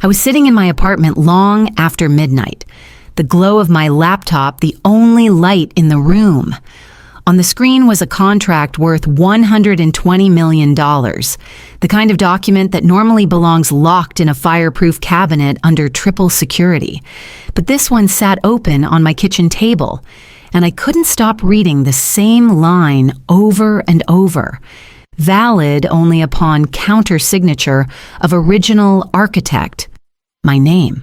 I was sitting in my apartment long after midnight, the glow of my laptop the only light in the room. On the screen was a contract worth $120 million, the kind of document that normally belongs locked in a fireproof cabinet under triple security. But this one sat open on my kitchen table, and I couldn't stop reading the same line over and over, valid only upon counter-signature of original architect. My name.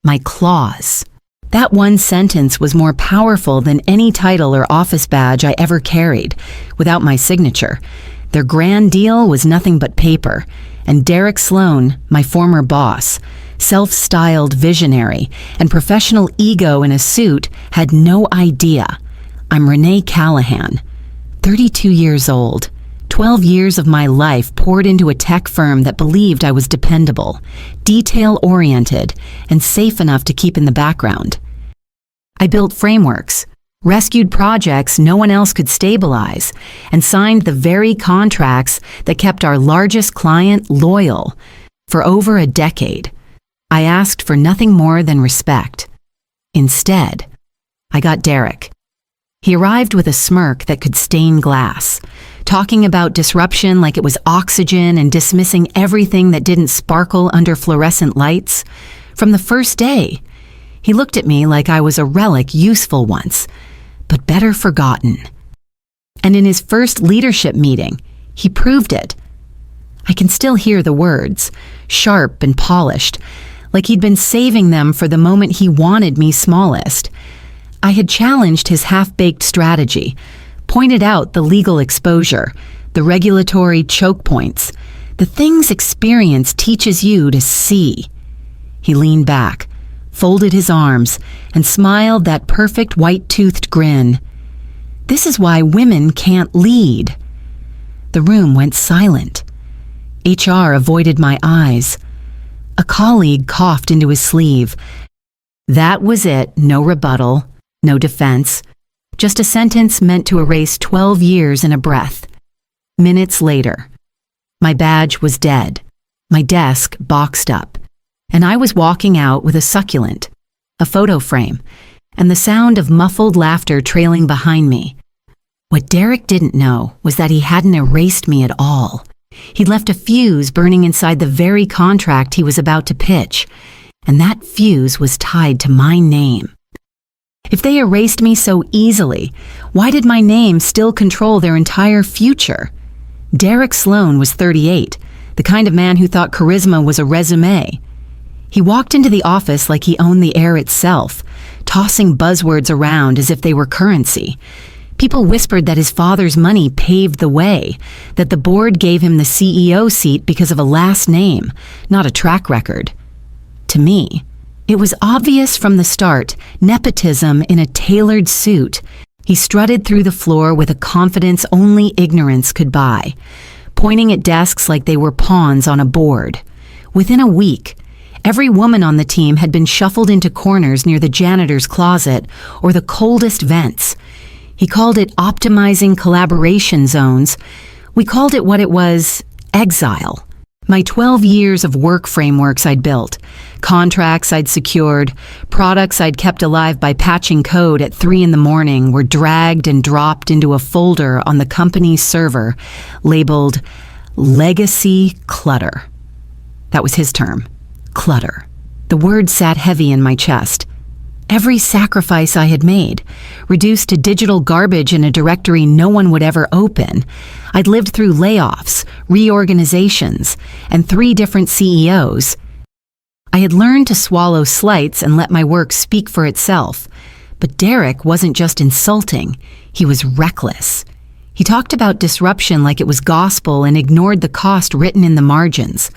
My clause. That one sentence was more powerful than any title or office badge I ever carried, without my signature. Their grand deal was nothing but paper, and Derek Sloan, my former boss, self-styled visionary and professional ego in a suit, had no idea. I'm Renee Callahan, 32 years old. 12 years of my life poured into a tech firm that believed I was dependable, detail-oriented, and safe enough to keep in the background. I built frameworks, rescued projects no one else could stabilize, and signed the very contracts that kept our largest client loyal for over a decade. I asked for nothing more than respect. Instead, I got Derek. He arrived with a smirk that could stain glass, talking about disruption like it was oxygen and dismissing everything that didn't sparkle under fluorescent lights. From the first day, he looked at me like I was a relic useful once, but better forgotten. And in his first leadership meeting, he proved it. I can still hear the words, sharp and polished, like he'd been saving them for the moment he wanted me smallest. I had challenged his half-baked strategy, pointed out the legal exposure, the regulatory choke points, the things experience teaches you to see. He leaned back, folded his arms, and smiled that perfect white-toothed grin. This is why women can't lead. The room went silent. HR avoided my eyes. A colleague coughed into his sleeve. That was it, no rebuttal, no defense. Just a sentence meant to erase 12 years in a breath. Minutes later, my badge was dead, my desk boxed up, and I was walking out with a succulent, a photo frame, and the sound of muffled laughter trailing behind me. What Derek didn't know was that he hadn't erased me at all. He'd left a fuse burning inside the very contract he was about to pitch, and that fuse was tied to my name. If they erased me so easily, why did my name still control their entire future? Derek Sloan was 38, the kind of man who thought charisma was a resume. He walked into the office like he owned the air itself, tossing buzzwords around as if they were currency. People whispered that his father's money paved the way, that the board gave him the CEO seat because of a last name, not a track record. To me, it was obvious from the start, nepotism in a tailored suit. He strutted through the floor with a confidence only ignorance could buy, pointing at desks like they were pawns on a board. Within a week, every woman on the team had been shuffled into corners near the janitor's closet or the coldest vents. He called it optimizing collaboration zones. We called it what it was, exile. My 12 years of work frameworks I'd built, contracts I'd secured, products I'd kept alive by patching code at 3 a.m. were dragged and dropped into a folder on the company's server labeled Legacy Clutter. That was his term, clutter. The word sat heavy in my chest. Every sacrifice I had made, reduced to digital garbage in a directory no one would ever open. I'd lived through layoffs, reorganizations, and 3 different CEOs. I had learned to swallow slights and let my work speak for itself. But Derek wasn't just insulting, he was reckless. He talked about disruption like it was gospel and ignored the cost written in the margins.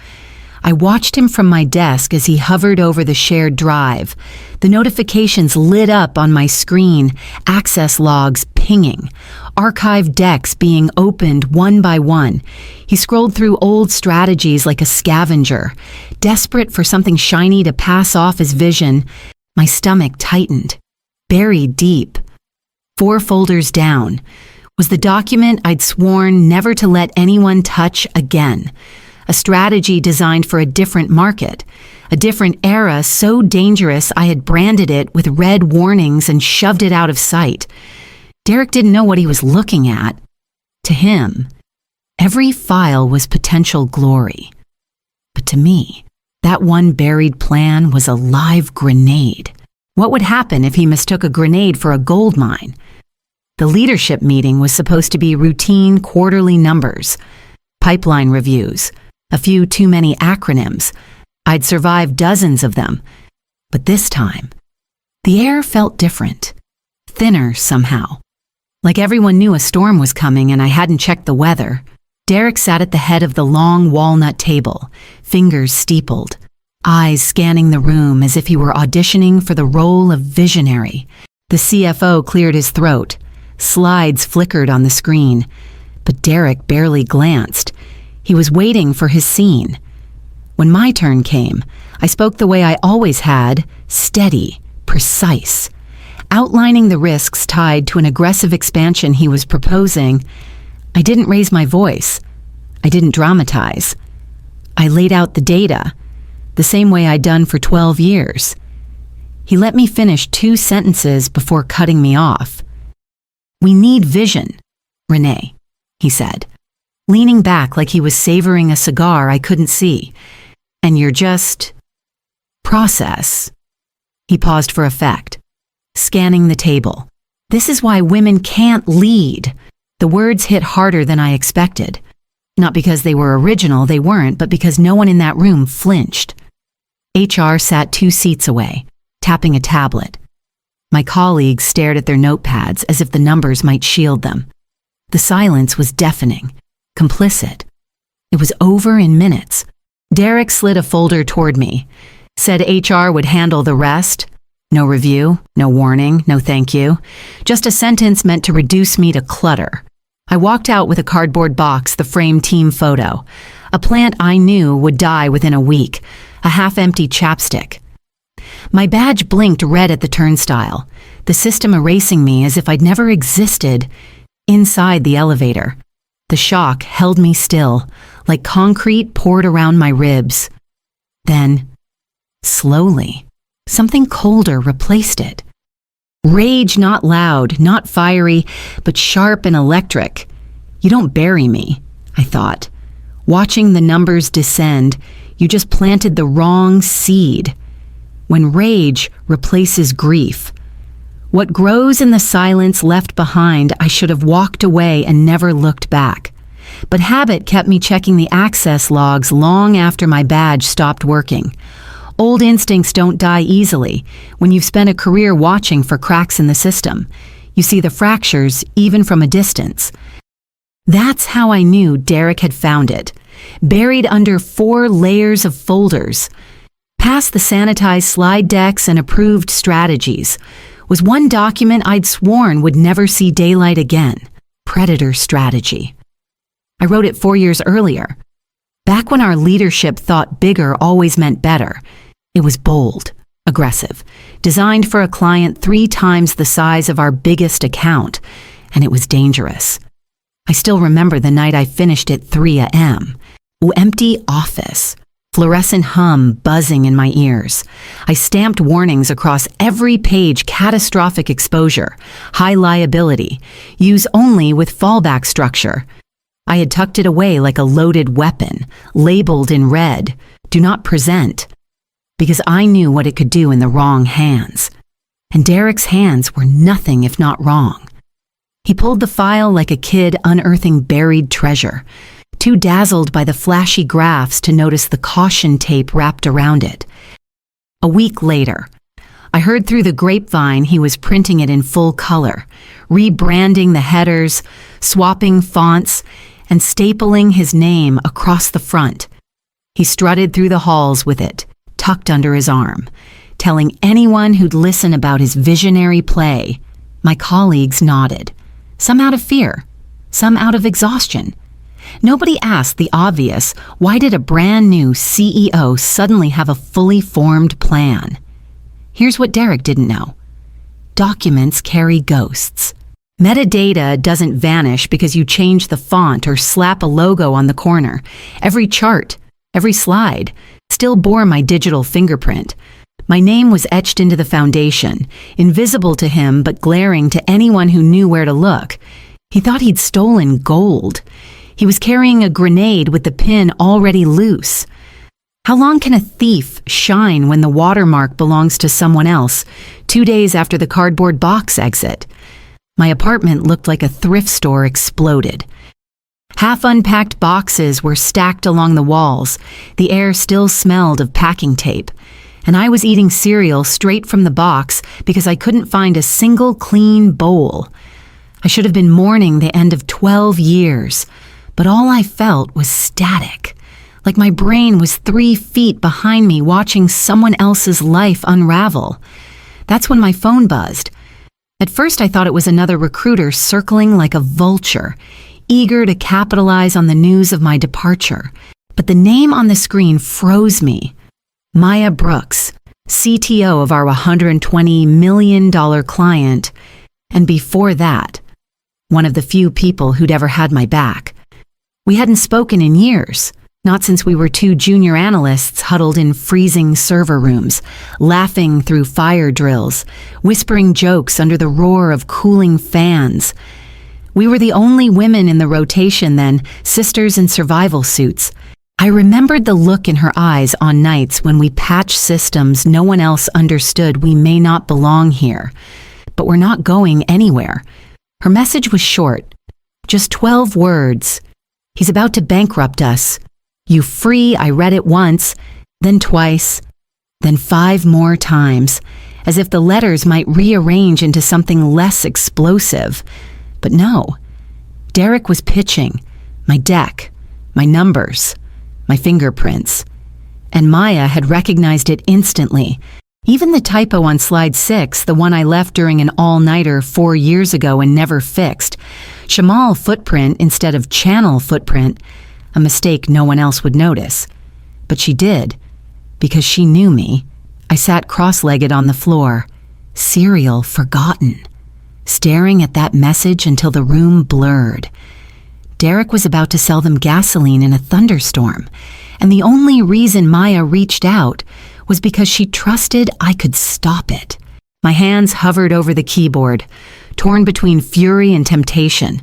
I watched him from my desk as he hovered over the shared drive. The notifications lit up on my screen, access logs pinging, archived decks being opened one by one. He scrolled through old strategies like a scavenger, desperate for something shiny to pass off as vision. My stomach tightened, buried deep. 4 folders down was the document I'd sworn never to let anyone touch again. A strategy designed for a different market, A different era so dangerous I had branded it with red warnings and shoved it out of sight. Derek didn't know what he was looking at. To him, every file was potential glory. But to me, that one buried plan was a live grenade. What would happen if he mistook a grenade for a gold mine? The leadership meeting was supposed to be routine quarterly numbers, pipeline reviews, a few too many acronyms. I'd survived dozens of them. But this time, the air felt different, thinner somehow. Like everyone knew a storm was coming and I hadn't checked the weather. Derek sat at the head of the long walnut table, fingers steepled, eyes scanning the room as if he were auditioning for the role of visionary. The CFO cleared his throat. Slides flickered on the screen, but Derek barely glanced. He was waiting for his scene. When my turn came, I spoke the way I always had, steady, precise, outlining the risks tied to an aggressive expansion he was proposing. I didn't raise my voice. I didn't dramatize. I laid out the data, the same way I'd done for 12 years. He let me finish 2 sentences before cutting me off. "We need vision, Renee," he said, leaning back like he was savoring a cigar I couldn't see. "And you're just... process." He paused for effect, scanning the table. "This is why women can't lead." The words hit harder than I expected. Not because they were original, they weren't, but because no one in that room flinched. HR sat 2 seats away, tapping a tablet. My colleagues stared at their notepads as if the numbers might shield them. The silence was deafening, complicit. It was over in minutes. Derek slid a folder toward me, said HR would handle the rest. No review, no warning, no thank you. Just a sentence meant to reduce me to clutter. I walked out with a cardboard box, the framed team photo. A plant I knew would die within a week, a half-empty chapstick. My badge blinked red at the turnstile, the system erasing me as if I'd never existed. Inside the elevator, the shock held me still, like concrete poured around my ribs. Then, slowly, something colder replaced it. Rage, not loud, not fiery, but sharp and electric. You don't bury me, I thought. Watching the numbers descend, you just planted the wrong seed. When rage replaces grief, what grows in the silence left behind, I should have walked away and never looked back. But habit kept me checking the access logs long after my badge stopped working. Old instincts don't die easily. When you've spent a career watching for cracks in the system, you see the fractures even from a distance. That's how I knew Derek had found it, buried under 4 layers of folders. Past the sanitized slide decks and approved strategies was one document I'd sworn would never see daylight again: predator strategy. I wrote it 4 years earlier. Back when our leadership thought bigger always meant better, it was bold, aggressive, designed for a client 3 times the size of our biggest account, and it was dangerous. I still remember the night I finished at 3 a.m. Empty office, fluorescent hum buzzing in my ears. I stamped warnings across every page: catastrophic exposure, high liability, use only with fallback structure. I had tucked it away like a loaded weapon, labeled in red, "Do not present," because I knew what it could do in the wrong hands. And Derek's hands were nothing if not wrong. He pulled the file like a kid unearthing buried treasure, too dazzled by the flashy graphs to notice the caution tape wrapped around it. A week later, I heard through the grapevine he was printing it in full color, rebranding the headers, swapping fonts, and stapling his name across the front. He strutted through the halls with it, tucked under his arm, telling anyone who'd listen about his visionary play. My colleagues nodded, some out of fear, some out of exhaustion. Nobody asked the obvious: why did a brand new CEO suddenly have a fully formed plan? Here's what Derek didn't know. Documents carry ghosts. Metadata doesn't vanish because you change the font or slap a logo on the corner. Every chart, every slide, still bore my digital fingerprint. My name was etched into the foundation, invisible to him but glaring to anyone who knew where to look. He thought he'd stolen gold. He was carrying a grenade with the pin already loose. How long can a thief shine when the watermark belongs to someone else, 2 days after the cardboard box exit? My apartment looked like a thrift store exploded. Half-unpacked boxes were stacked along the walls. The air still smelled of packing tape. And I was eating cereal straight from the box because I couldn't find a single clean bowl. I should have been mourning the end of 12 years, but all I felt was static, like my brain was 3 feet behind me watching someone else's life unravel. That's when my phone buzzed. At first I thought it was another recruiter circling like a vulture, eager to capitalize on the news of my departure. But the name on the screen froze me. Maya Brooks, CTO of our $120 million client, and before that, one of the few people who'd ever had my back. We hadn't spoken in years, not since we were 2 junior analysts huddled in freezing server rooms, laughing through fire drills, whispering jokes under the roar of cooling fans. We were the only women in the rotation then, sisters in survival suits. I remembered the look in her eyes on nights when we patched systems no one else understood. We may not belong here, but we're not going anywhere. Her message was short, just 12 words. He's about to bankrupt us. You free, I read it once, then twice, then 5 more times, as if the letters might rearrange into something less explosive. But no, Derek was pitching, my deck, my numbers, my fingerprints, and Maya had recognized it instantly. Even the typo on slide 6, the one I left during an all-nighter 4 years ago and never fixed, Shamal footprint instead of channel footprint, a mistake no one else would notice. But she did, because she knew me. I sat cross-legged on the floor, cereal forgotten, staring at that message until the room blurred. Derek was about to sell them gasoline in a thunderstorm, and the only reason Maya reached out was because she trusted I could stop it. My hands hovered over the keyboard, torn between fury and temptation.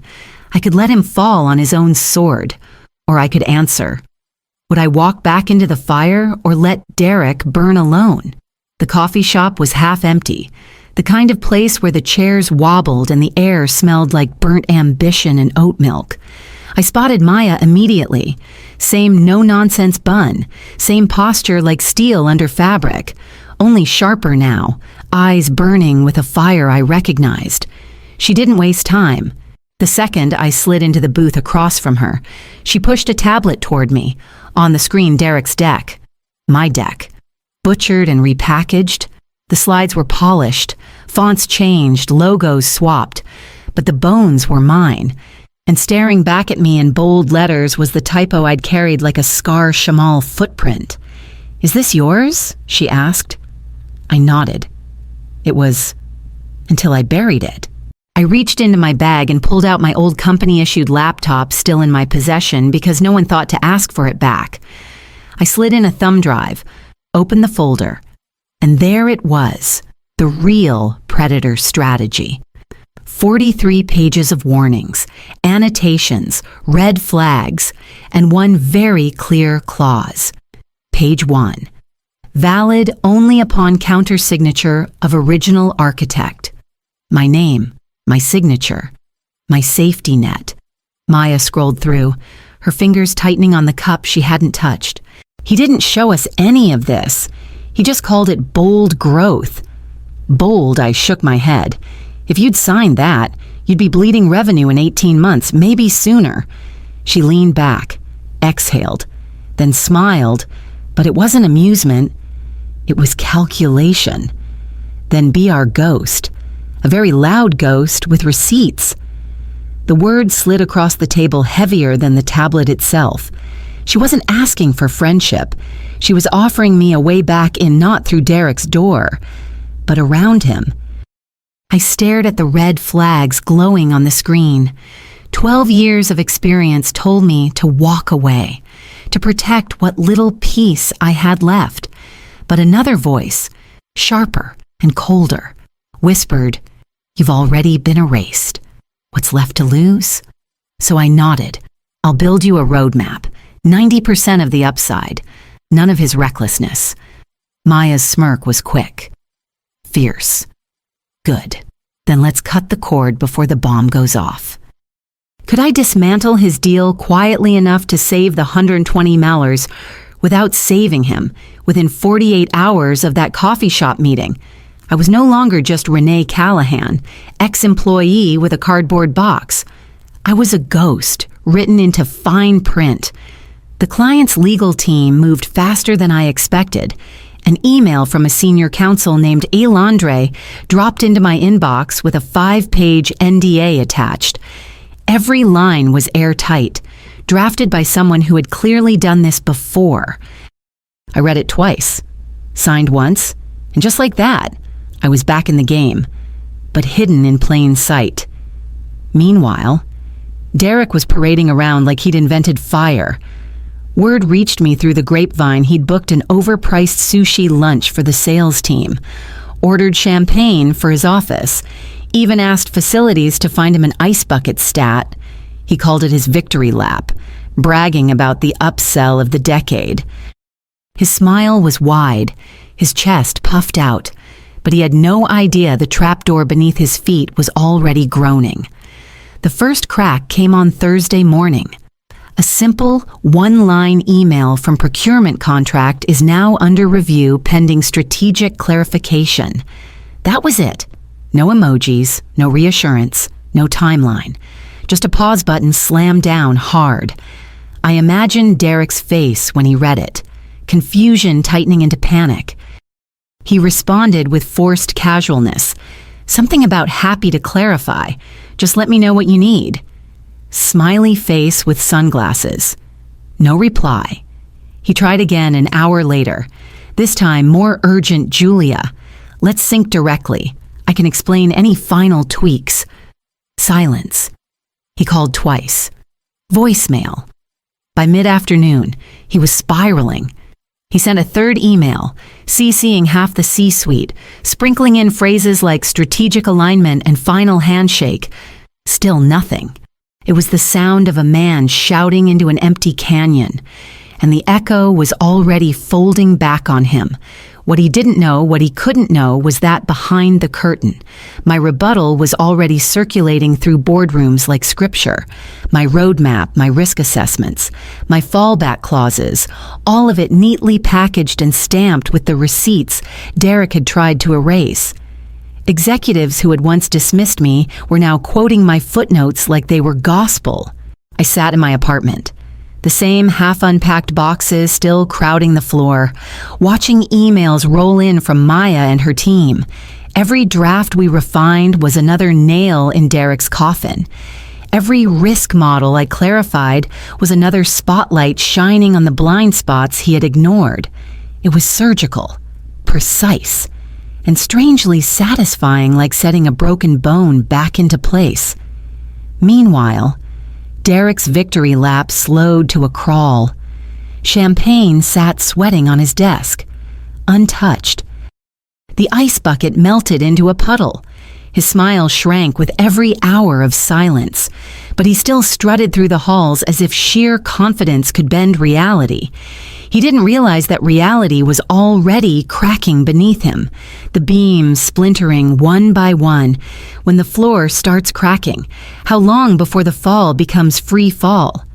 I could let him fall on his own sword, or I could answer. Would I walk back into the fire or let Derek burn alone? The coffee shop was half empty, the kind of place where the chairs wobbled and the air smelled like burnt ambition and oat milk. I spotted Maya immediately. Same no-nonsense bun, same posture like steel under fabric, only sharper now, eyes burning with a fire I recognized. She didn't waste time. The second I slid into the booth across from her, she pushed a tablet toward me. On the screen, Derek's deck. My deck. Butchered and repackaged. The slides were polished, fonts changed, logos swapped, but the bones were mine. And staring back at me in bold letters was the typo I'd carried like a scar Shamal footprint. Is this yours? She asked. I nodded. It was until I buried it. I reached into my bag and pulled out my old company-issued laptop still in my possession because no one thought to ask for it back. I slid in a thumb drive, opened the folder, and there it was, the real predator strategy. 43 pages of warnings, annotations, red flags, and one very clear clause. Page 1. Valid only upon countersignature of original architect. My name, my signature, my safety net. Maya scrolled through, her fingers tightening on the cup she hadn't touched. He didn't show us any of this. He just called it bold growth. Bold, I shook my head. If you'd signed that, you'd be bleeding revenue in 18 months, maybe sooner. She leaned back, exhaled, then smiled, but it wasn't amusement. It was calculation. Then be our ghost. A very loud ghost with receipts. The words slid across the table heavier than the tablet itself. She wasn't asking for friendship. She was offering me a way back in, not through Derek's door, but around him. I stared at the red flags glowing on the screen. 12 years of experience told me to walk away, to protect what little peace I had left. But another voice, sharper and colder, whispered, "You've already been erased. What's left to lose?" So I nodded. "I'll build you a roadmap. 90% of the upside. None of his recklessness." Maya's smirk was quick, fierce. "Good. Then let's cut the cord before the bomb goes off." Could I dismantle his deal quietly enough to save the 120 Malers without saving him within 48 hours of that coffee shop meeting? I was no longer just Renee Callahan, ex-employee with a cardboard box. I was a ghost, written into fine print. The client's legal team moved faster than I expected. An email from a senior counsel named Elandre dropped into my inbox with a 5-page NDA attached. Every line was airtight, drafted by someone who had clearly done this before. I read it twice, signed once, and just like that, I was back in the game, but hidden in plain sight. Meanwhile, Derek was parading around like he'd invented fire. Word reached me through the grapevine he'd booked an overpriced sushi lunch for the sales team, ordered champagne for his office, even asked facilities to find him an ice bucket stat. He called it his victory lap, bragging about the upsell of the decade. His smile was wide, his chest puffed out, but he had no idea the trapdoor beneath his feet was already groaning. The first crack came on Thursday morning. A simple, one-line email from procurement contract is now under review pending strategic clarification. That was it. No emojis, no reassurance, no timeline. Just a pause button slammed down hard. I imagined Derek's face when he read it, confusion tightening into panic. He responded with forced casualness. Something about happy to clarify. Just let me know what you need. Smiley face with sunglasses. No reply. He tried again an hour later. This time, more urgent, Julia. Let's sync directly. I can explain any final tweaks. Silence. He called twice. Voicemail. By mid-afternoon, he was spiraling. He sent a third email, CCing half the C-suite, sprinkling in phrases like strategic alignment and final handshake. Still nothing. It was the sound of a man shouting into an empty canyon, and the echo was already folding back on him. What he didn't know, what he couldn't know, was that behind the curtain, my rebuttal was already circulating through boardrooms like scripture. My roadmap, my risk assessments, my fallback clauses, all of it neatly packaged and stamped with the receipts Derek had tried to erase. Executives who had once dismissed me were now quoting my footnotes like they were gospel. I sat in my apartment. The same half-unpacked boxes still crowding the floor, watching emails roll in from Maya and her team. Every draft we refined was another nail in Derek's coffin. Every risk model I clarified was another spotlight shining on the blind spots he had ignored. It was surgical, precise, and strangely satisfying, like setting a broken bone back into place. Meanwhile, Derek's victory lap slowed to a crawl. Champagne sat sweating on his desk, untouched. The ice bucket melted into a puddle. His smile shrank with every hour of silence, but he still strutted through the halls as if sheer confidence could bend reality. He didn't realize that reality was already cracking beneath him, the beams splintering one by one. When the floor starts cracking, how long before the fall becomes free fall?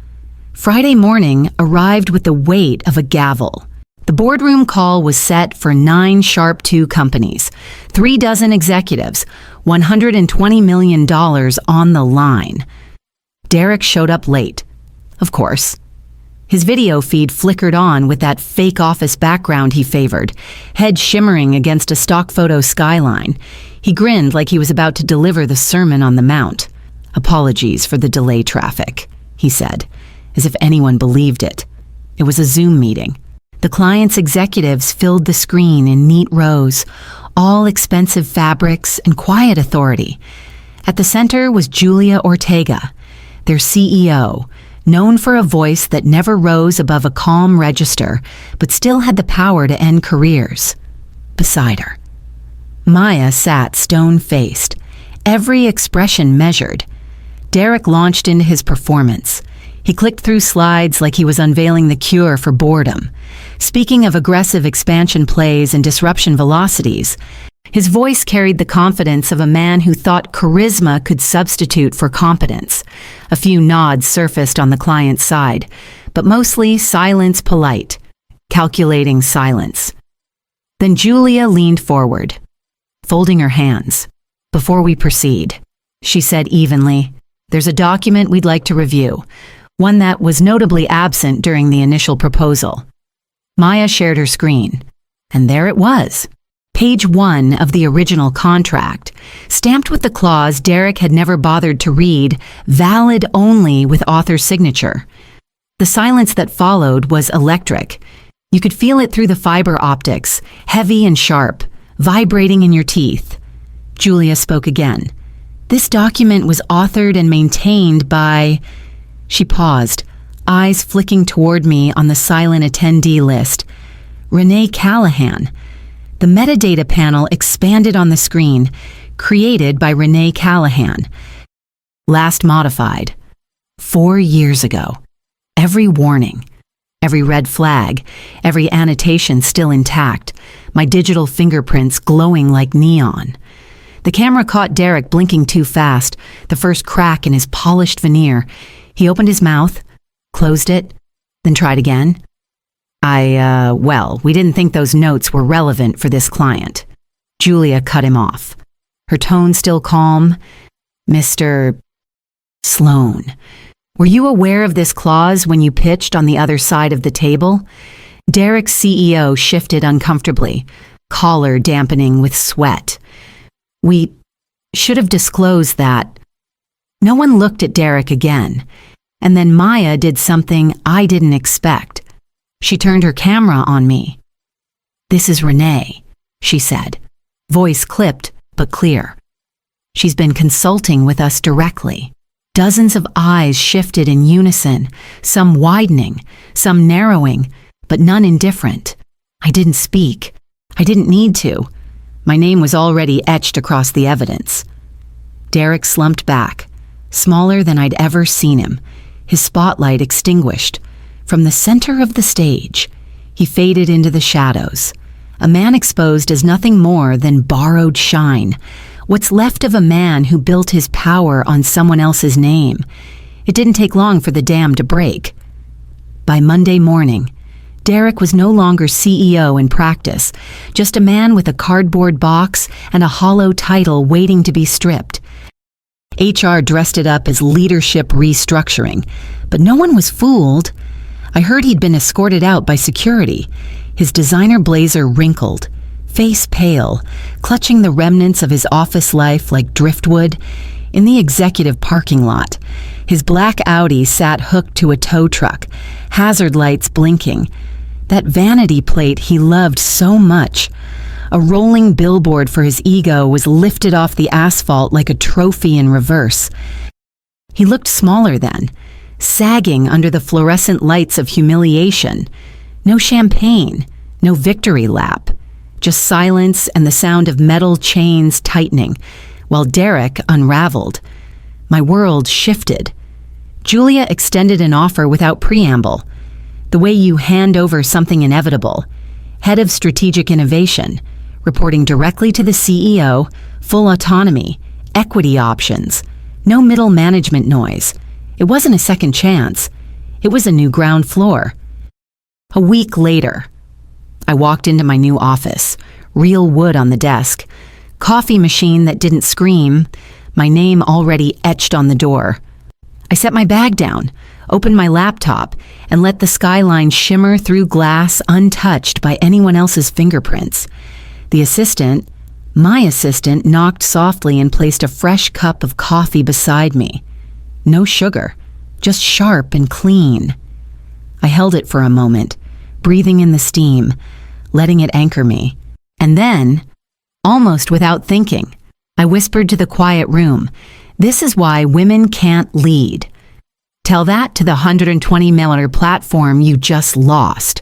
Friday morning arrived with the weight of a gavel. The boardroom call was set for 9 sharp 2 companies, 3 dozen executives, $120 million on the line. Derek showed up late, of course. His video feed flickered on with that fake office background he favored, head shimmering against a stock photo skyline. He grinned like he was about to deliver the Sermon on the Mount. "Apologies for the delay traffic," he said, as if anyone believed it. It was a Zoom meeting. The client's executives filled the screen in neat rows, all expensive fabrics and quiet authority. At the center was Julia Ortega, their CEO, known for a voice that never rose above a calm register, but still had the power to end careers. Beside her, Maya sat stone-faced, every expression measured. Derek launched into his performance. He clicked through slides like he was unveiling the cure for boredom. Speaking of aggressive expansion plays and disruption velocities, his voice carried the confidence of a man who thought charisma could substitute for competence. A few nods surfaced on the client's side, but mostly silence polite, calculating silence. Then Julia leaned forward, folding her hands. "Before we proceed," she said evenly, "there's a document we'd like to review, one that was notably absent during the initial proposal." Maya shared her screen, and there it was. Page 1 of the original contract, stamped with the clause Derek had never bothered to read, valid only with author's signature. The silence that followed was electric. You could feel it through the fiber optics, heavy and sharp, vibrating in your teeth. Julia spoke again. "This document was authored and maintained by..." She paused, eyes flicking toward me on the silent attendee list. "Renee Callahan." The metadata panel expanded on the screen, created by Renee Callahan. Last modified 4 years ago. Every warning, every red flag, every annotation still intact, my digital fingerprints glowing like neon. The camera caught Derek blinking too fast, the first crack in his polished veneer. He opened his mouth, closed it, then tried again. We didn't think those notes were relevant for this client." Julia cut him off, her tone still calm. "Mr. Sloan, were you aware of this clause when you pitched on the other side of the table?" Derek's CEO shifted uncomfortably, collar dampening with sweat. "We should have disclosed that." No one looked at Derek again, and then Maya did something I didn't expect. She turned her camera on me. "This is Renee," she said, voice clipped but clear. "She's been consulting with us directly." Dozens of eyes shifted in unison, some widening, some narrowing, but none indifferent. I didn't speak. I didn't need to. My name was already etched across the evidence. Derek slumped back, smaller than I'd ever seen him, his spotlight extinguished. From the center of the stage, he faded into the shadows, a man exposed as nothing more than borrowed shine, what's left of a man who built his power on someone else's name. It didn't take long for the dam to break. By Monday morning, Derek was no longer CEO in practice, just a man with a cardboard box and a hollow title waiting to be stripped. HR dressed it up as leadership restructuring, but no one was fooled. I heard he'd been escorted out by security, his designer blazer wrinkled, face pale, clutching the remnants of his office life like driftwood. In the executive parking lot, his black Audi sat hooked to a tow truck, hazard lights blinking. That vanity plate he loved so much. A rolling billboard for his ego was lifted off the asphalt like a trophy in reverse. He looked smaller then, sagging under the fluorescent lights of humiliation. No champagne, no victory lap, just silence and the sound of metal chains tightening, while Derek unraveled. My world shifted. Julia extended an offer without preamble, the way you hand over something inevitable. Head of Strategic Innovation, reporting directly to the CEO, full autonomy, equity options, no middle management noise. It wasn't a second chance. It was a new ground floor. A week later, I walked into my new office, real wood on the desk, coffee machine that didn't scream, my name already etched on the door. I set my bag down, opened my laptop, and let the skyline shimmer through glass untouched by anyone else's fingerprints. The assistant, my assistant, knocked softly and placed a fresh cup of coffee beside me. No sugar, just sharp and clean. I held it for a moment, breathing in the steam, letting it anchor me. And then, almost without thinking, I whispered to the quiet room, "This is why women can't lead." Tell that to the 120mm platform you just lost.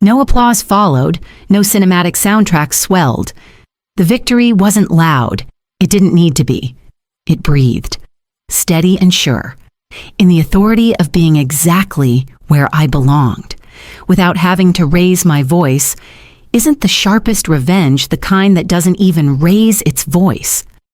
No applause followed, no cinematic soundtrack swelled. The victory wasn't loud. It didn't need to be. It breathed, steady and sure, in the authority of being exactly where I belonged. Without having to raise my voice, isn't the sharpest revenge the kind that doesn't even raise its voice?